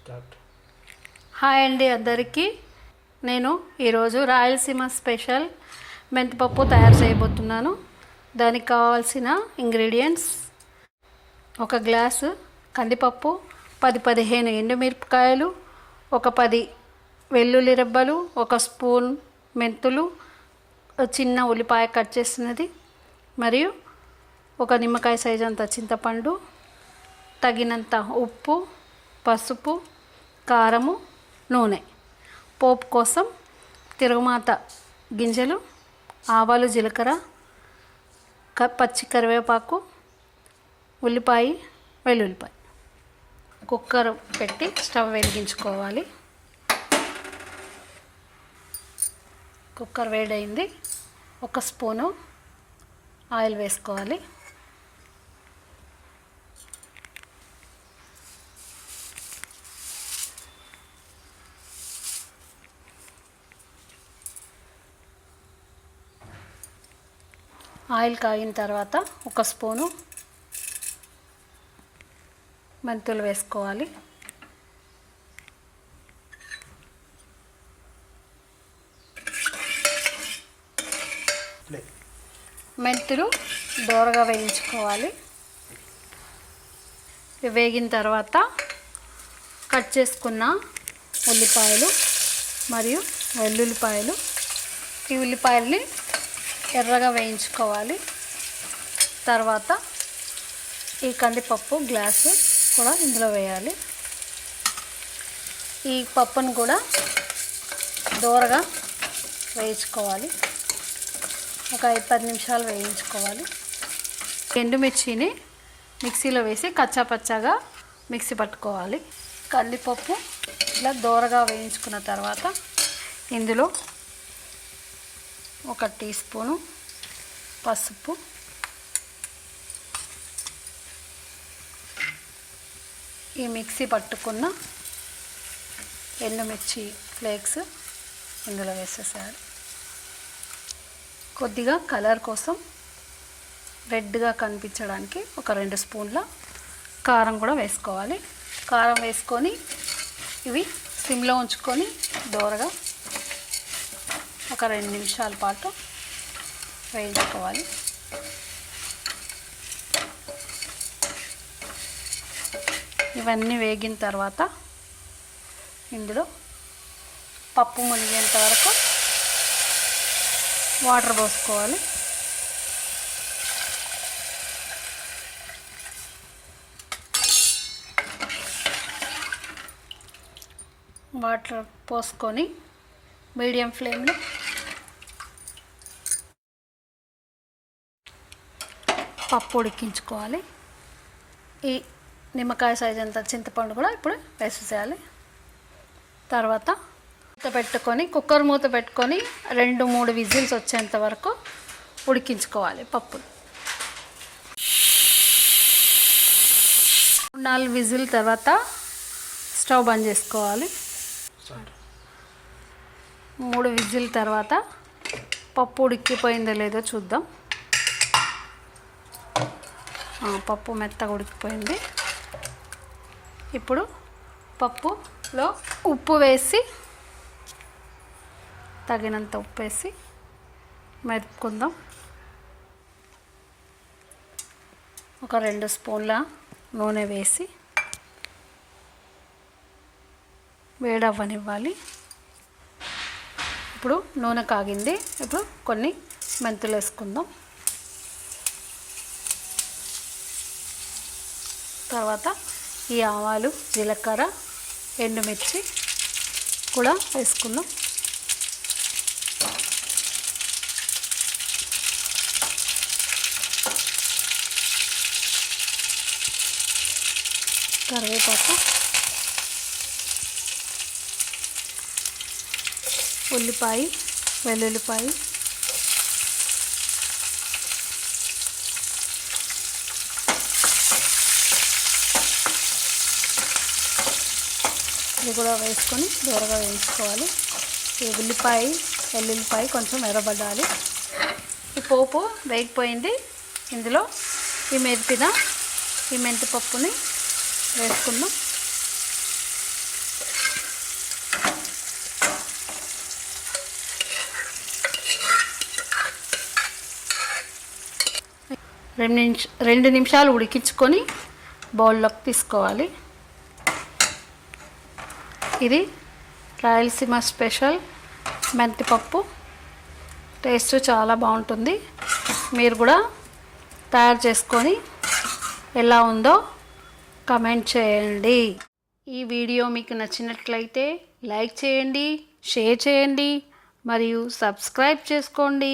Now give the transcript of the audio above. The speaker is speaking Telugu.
స్టార్ట్. హాయ్ అండి అందరికీ. నేను ఈరోజు రాయలసీమ స్పెషల్ మెంతిపప్పు తయారు చేయబోతున్నాను. దానికి కావాల్సిన ఇంగ్రీడియంట్స్: ఒక గ్లాసు కందిపప్పు, 10-15 ఎండుమిరపకాయలు, ఒక 10 వెల్లుల్లి రెబ్బలు, ఒక స్పూన్ మెంతులు, చిన్న ఉల్లిపాయ కట్ చేసినది, మరియు ఒక నిమ్మకాయ సైజు అంత చింతపండు, తగినంత ఉప్పు, పసుపు, కారము, నూనె. పోపు కోసం తిరుగుమాత గింజలు, ఆవాలు, జీలకర్ర, పచ్చి కరివేపాకు, ఉల్లిపాయ, వెల్లుల్లిపాయ. కుక్కర్ పెట్టి స్టవ్ వెలిగించుకోవాలి. కుక్కర్ వేడైంది. ఒక స్పూను ఆయిల్ వేసుకోవాలి. ఆయిల్ కాగిన తర్వాత ఒక స్పూను మెంతులు వేసుకోవాలి. మెంతులు దోరగా వేయించుకోవాలి. వేగిన తర్వాత కట్ చేసుకున్న ఉల్లిపాయలు మరియు వెల్లుల్లిపాయలు, ఈ ఉల్లిపాయల్ని ఎర్రగా వేయించుకోవాలి. తర్వాత ఈ కందిపప్పు గ్లాసు కూడా ఇందులో వేయాలి. ఈ పప్పును కూడా దోరగా వేయించుకోవాలి. ఒక 5-10 నిమిషాలు వేయించుకోవాలి. ఎండుమిర్చిని మిక్సీలో వేసి కచ్చాపచ్చాగా మిక్సీ పట్టుకోవాలి. కందిపప్పు ఇలా దోరగా వేయించుకున్న తర్వాత ఇందులో 1 టీ స్పూను పసుపు, ఈ మిక్సీ పట్టుకున్న ఎండుమిర్చి ఫ్లేక్స్ ఇందులో వేసేసారు. కొద్దిగా కలర్ కోసం రెడ్గా కనిపించడానికి ఒక 2 స్పూన్ల కారం కూడా వేసుకోవాలి. కారం వేసుకొని ఇవి సిమ్లో ఉంచుకొని దోరగా ఒక 2 నిమిషాల పాటు వేయించుకోవాలి. ఇవన్నీ వేగిన తర్వాత ఇందులో పప్పు మునిగేంత వరకు వాటర్ పోసుకోవాలి. వాటర్ పోసుకొని మీడియం ఫ్లేమ్లో పప్పు ఉడికించుకోవాలి. ఈ నిమ్మకాయ సైజ్ అంత చింతపండు కూడా ఇప్పుడు వేసేసేయాలి. తర్వాత మూత పెట్టుకొని కుక్కర్ మూత పెట్టుకొని 2-3 విజిల్స్ వచ్చేంత వరకు ఉడికించుకోవాలి పప్పును. 4 విజిల్ తర్వాత స్టవ్ బంద్ చేసుకోవాలి. 3 విజిల్ తర్వాత పప్పు ఉడికిపోయిందో లేదో చూద్దాం. పప్పు మెత్తగా ఉడికిపోయింది. ఇప్పుడు పప్పులో ఉప్పు వేసి తగినంత ఉప్పు వేసి మెదుపుకుందాం. ఒక 2 స్పూన్ల నూనె వేసి వేడవ్వనివ్వాలి. ఇప్పుడు నూనె కాగింది. ఇప్పుడు కొన్ని మెంతులు వేసుకుందాం. తర్వాత ఈ ఆవాలు, జీలకర్ర, ఎండుమిర్చి కూడా వేసుకుందాం. కరివేపాకు, ఉల్లిపాయ, వెల్లుల్లిపాయ, ఇది కూడా వేసుకొని దూరగా వేయించుకోవాలి. ఈ ఉల్లిపాయ, వెల్లుల్లిపాయ కొంచెం ఎర్రబడాలి. ఈ పోపు వేగిపోయింది. ఇందులో ఈ మెదిపిన ఈ మెంతిపప్పుని వేసుకుందాం. రెండు నిమిషాలు ఉడికించుకొని బౌల్లోకి తీసుకోవాలి. ఇది రాయలసీమ స్పెషల్ మెంతిపప్పు. టేస్ట్ చాలా బాగుంటుంది. మీరు కూడా తయారు చేసుకొని ఎలా ఉందో కామెంట్ చేయండి. ఈ వీడియో మీకు నచ్చినట్లయితే లైక్ చేయండి, షేర్ చేయండి మరియు సబ్స్క్రైబ్ చేసుకోండి.